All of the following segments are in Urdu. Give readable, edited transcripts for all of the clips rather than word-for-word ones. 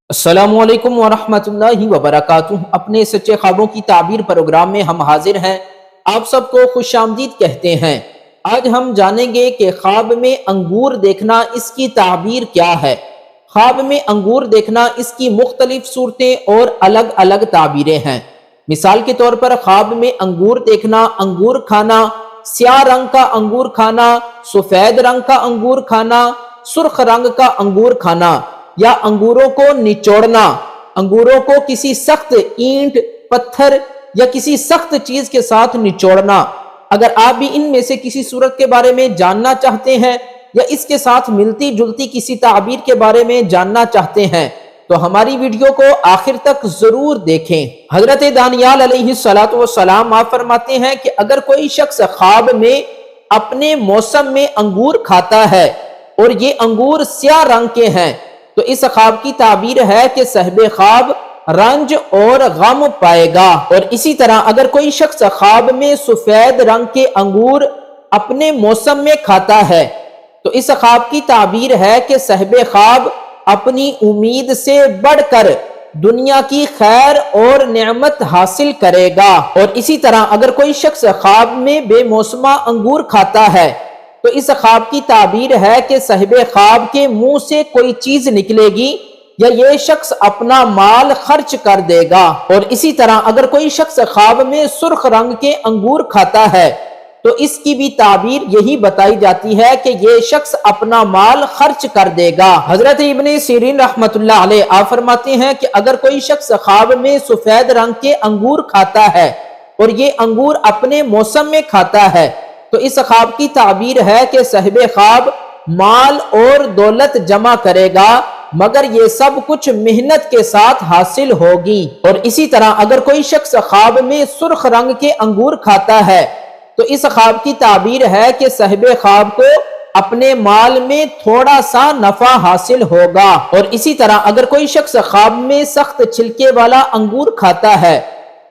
السلام علیکم ورحمۃ اللہ وبرکاتہ۔ اپنے سچے خوابوں کی تعبیر پروگرام میں ہم حاضر ہیں۔ آپ سب کو خوش آمدید کہتے ہیں۔ آج ہم جانیں گے کہ خواب میں انگور دیکھنا اس کی تعبیر کیا ہے۔ خواب میں انگور دیکھنا اس کی مختلف صورتیں اور الگ الگ تعبیریں ہیں۔ مثال کے طور پر خواب میں انگور دیکھنا، انگور کھانا، سیاہ رنگ کا انگور کھانا، سفید رنگ کا انگور کھانا، سرخ رنگ کا انگور کھانا، یا انگوروں کو نچوڑنا، انگوروں کو کسی سخت اینٹ، پتھر یا کسی سخت چیز کے ساتھ نچوڑنا۔ اگر آپ بھی ان میں سے کسی صورت کے بارے میں جاننا چاہتے ہیں یا اس کے ساتھ ملتی جلتی کسی تعبیر کے بارے میں جاننا چاہتے ہیں تو ہماری ویڈیو کو آخر تک ضرور دیکھیں۔ حضرت دانیال علیہ السلام آپ فرماتے ہیں کہ اگر کوئی شخص خواب میں اپنے موسم میں انگور کھاتا ہے اور یہ انگور سیاہ رنگ کے ہیں تو اس خواب کی تعبیر ہے کہ صاحب خواب رنج اور غم پائے گا۔ اور اسی طرح اگر کوئی شخص خواب میں سفید رنگ کے انگور اپنے موسم میں کھاتا ہے تو اس خواب کی تعبیر ہے کہ صاحب خواب اپنی امید سے بڑھ کر دنیا کی خیر اور نعمت حاصل کرے گا۔ اور اسی طرح اگر کوئی شخص خواب میں بے موسمہ انگور کھاتا ہے تو اس خواب کی تعبیر ہے کہ صاحب خواب کے منہ سے کوئی چیز نکلے گی یا یہ شخص اپنا مال خرچ کر دے گا۔ اور اسی طرح اگر کوئی شخص خواب میں سرخ رنگ کے انگور کھاتا ہے تو اس کی بھی تعبیر یہی بتائی جاتی ہے کہ یہ شخص اپنا مال خرچ کر دے گا۔ حضرت ابن سیرین رحمت اللہ علیہ آپ فرماتے ہیں کہ اگر کوئی شخص خواب میں سفید رنگ کے انگور کھاتا ہے اور یہ انگور اپنے موسم میں کھاتا ہے تو اس خواب کی تعبیر ہے کہ صاحب خواب مال اور دولت جمع کرے گا مگر یہ سب کچھ محنت کے ساتھ حاصل ہوگی۔ اور اسی طرح اگر کوئی شخص خواب میں سرخ رنگ کے انگور کھاتا ہے تو اس خواب کی تعبیر ہے کہ صاحب خواب کو اپنے مال میں تھوڑا سا نفع حاصل ہوگا۔ اور اسی طرح اگر کوئی شخص خواب میں سخت چھلکے والا انگور کھاتا ہے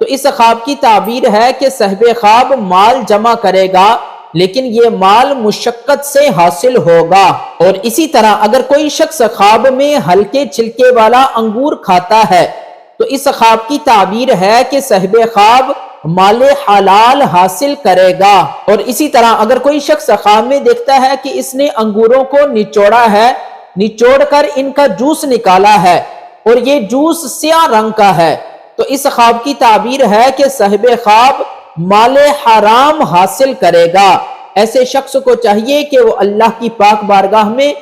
تو اس خواب کی تعبیر ہے کہ صاحب خواب مال جمع کرے گا لیکن یہ مال مشقت سے حاصل ہوگا۔ اور اسی طرح اگر کوئی شخص خواب میں ہلکے چھلکے والا انگور کھاتا ہے تو اس خواب کی تعبیر ہے کہ صاحب خواب مال حلال حاصل کرے گا۔ اور اسی طرح اگر کوئی شخص خواب میں دیکھتا ہے کہ اس نے انگوروں کو نچوڑا ہے، نچوڑ کر ان کا جوس نکالا ہے اور یہ جوس سیاہ رنگ کا ہے تو اس خواب کی تعبیر ہے کہ صاحب خواب مال حرام حاصل کرے گا۔ ایسے شخص کو چاہیے کہ وہ اللہ کی پاک بارگاہ میں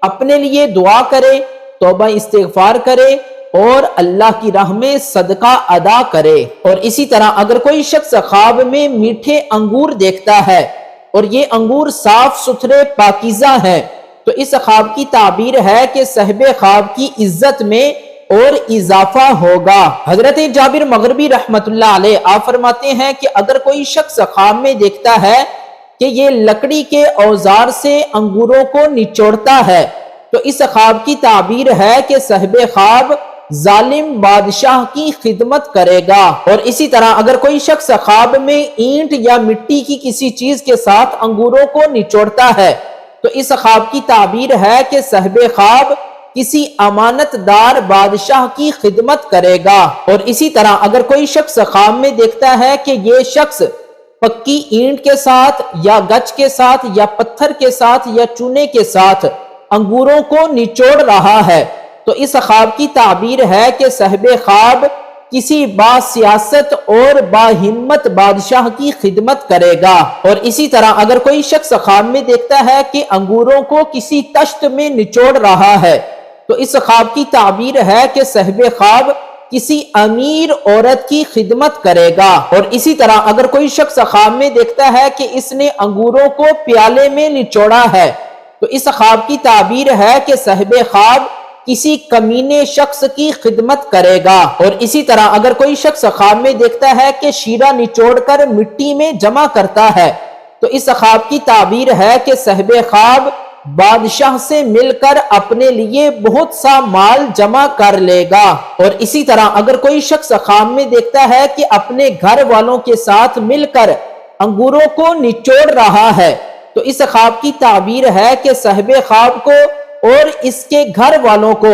اپنے لیے دعا کرے، توبہ استغفار کرے اور اللہ کی راہ میں صدقہ ادا کرے۔ اور اسی طرح اگر کوئی شخص خواب میں میٹھے انگور دیکھتا ہے اور یہ انگور صاف ستھرے پاکیزہ ہیں تو اس خواب کی تعبیر ہے کہ صاحب خواب کی عزت میں اور اضافہ ہوگا۔ حضرت جابر مغربی رحمت اللہ علیہ آپ فرماتے ہیں کہ اگر کوئی شخص خواب میں دیکھتا ہے کہ یہ لکڑی کے اوزار سے انگوروں کو نچوڑتا ہے تو اس خواب کی تعبیر ہے کہ صاحب خواب ظالم بادشاہ کی خدمت کرے گا۔ اور اسی طرح اگر کوئی شخص خواب میں اینٹ یا مٹی کی کسی چیز کے ساتھ انگوروں کو نچوڑتا ہے تو اس خواب کی تعبیر ہے کہ صاحب خواب کسی امانت دار بادشاہ کی خدمت کرے گا۔ اور اسی طرح اگر کوئی شخص خواب میں دیکھتا ہے کہ یہ شخص پکی اینٹ کے ساتھ یا گچ کے ساتھ یا پتھر کے ساتھ یا چونے کے ساتھ انگوروں کو نچوڑ رہا ہے تو اس خواب کی تعبیر ہے کہ صاحب خواب کسی باسیاست اور باہمت بادشاہ کی خدمت کرے گا۔ اور اسی طرح اگر کوئی شخص خواب میں دیکھتا ہے کہ انگوروں کو کسی تشت میں نچوڑ رہا ہے تو اس خواب کی تعبیر ہے کہ صاحب خواب کسی امیر عورت کی خدمت کرے گا۔ اور اسی طرح اگر کوئی شخص خواب میں دیکھتا ہے کہ اس نے انگوروں کو پیالے میں نچوڑا ہے تو اس خواب کی تعبیر ہے کہ صاحب خواب کسی کمینے شخص کی خدمت کرے گا۔ اور اسی طرح اگر کوئی شخص خواب میں دیکھتا ہے کہ شیرہ نچوڑ کر مٹی میں جمع کرتا ہے تو اس خواب کی تعبیر ہے کہ صاحب خواب بادشاہ سے مل کر اپنے لیے بہت سا مال جمع کر لے گا۔ اور اسی طرح اگر کوئی شخص خواب میں دیکھتا ہے کہ اپنے گھر والوں کے ساتھ مل کر انگوروں کو نچوڑ رہا ہے تو اس خواب کی تعبیر ہے کہ صاحب خواب کو اور اس کے گھر والوں کو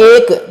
1